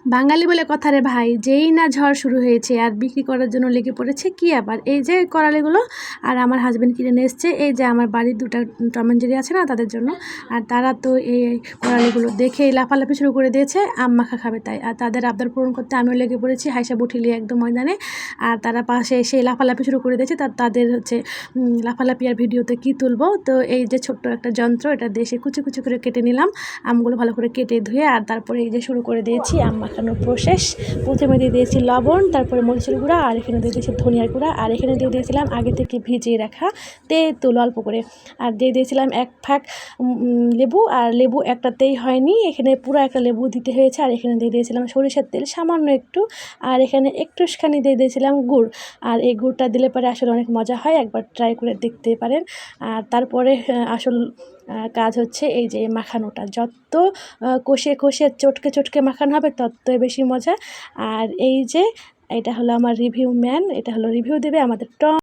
বাঙালি বলে কথা রে ভাই, যেই না ঝড় শুরু হয়েছে আর বিক্রি করার জন্য লেগে পড়েছে কি আবার এই যে করালিগুলো। আর আমার হাজব্যান্ড কিনে নিয়ে এসছে এই যে আমার বাড়ির দুটা টম অ্যান্ড জেরি আছে না তাদের জন্য। আর তারা তো এই করালিগুলো দেখেই লাফালাফি শুরু করে দিয়েছে, আম মাখা খাবে তাই। আর তাদের আবদার পূরণ করতে আমিও লেগে পড়েছি হাইসা বুঠিলি একদম ময়দানে। আর তারা পাশে এসে লাফালাফি শুরু করে দিয়েছে, তাদের হচ্ছে লাফালাফি আর ভিডিওতে কি তুলবো। তো এই যে ছোট্ট একটা যন্ত্র, এটা দেশে কুচি কুচি করে কেটে নিলাম, আমগুলো ভালো করে কেটে ধুয়ে। আর তারপরে এই যে শুরু করে দিয়েছি আম মাখানোর প্রসেস। প্রথমে দিয়ে দিয়েছি লবণ, তারপরে মরিচের গুঁড়া, আর এখানে দিয়ে দিয়েছি ধনিয়ার গুঁড়া, আর এখানে দিয়ে দিয়েছিলাম আগে থেকে ভিজিয়ে রাখা তেঁতুল অল্প করে। আর দিয়ে দিয়েছিলাম এক ফাঁক লেবু, আর লেবু একটাতেই হয়নি, এখানে পুরো একটা লেবু দিতে হয়েছে। আর এখানে দিয়ে দিয়েছিলাম সরিষার তেল সামান্য একটু, আর এখানে একটুখানি দিয়ে দিয়েছিলাম গুড়। আর এই গুড়টা দিলে পরে আসলে অনেক মজা হয়, একবার ট্রাই করে দেখতে পারেন। আর তারপরে আসল কাজ হচ্ছে এই যে মাখানোটা, যত কষে কষে চটকে চটকে মাখানো হবে ততই বেশি মজা। আর এই যে এটা হলো আমার রিভিউ ম্যান, এটা হলো রিভিউ দেবে আমাদের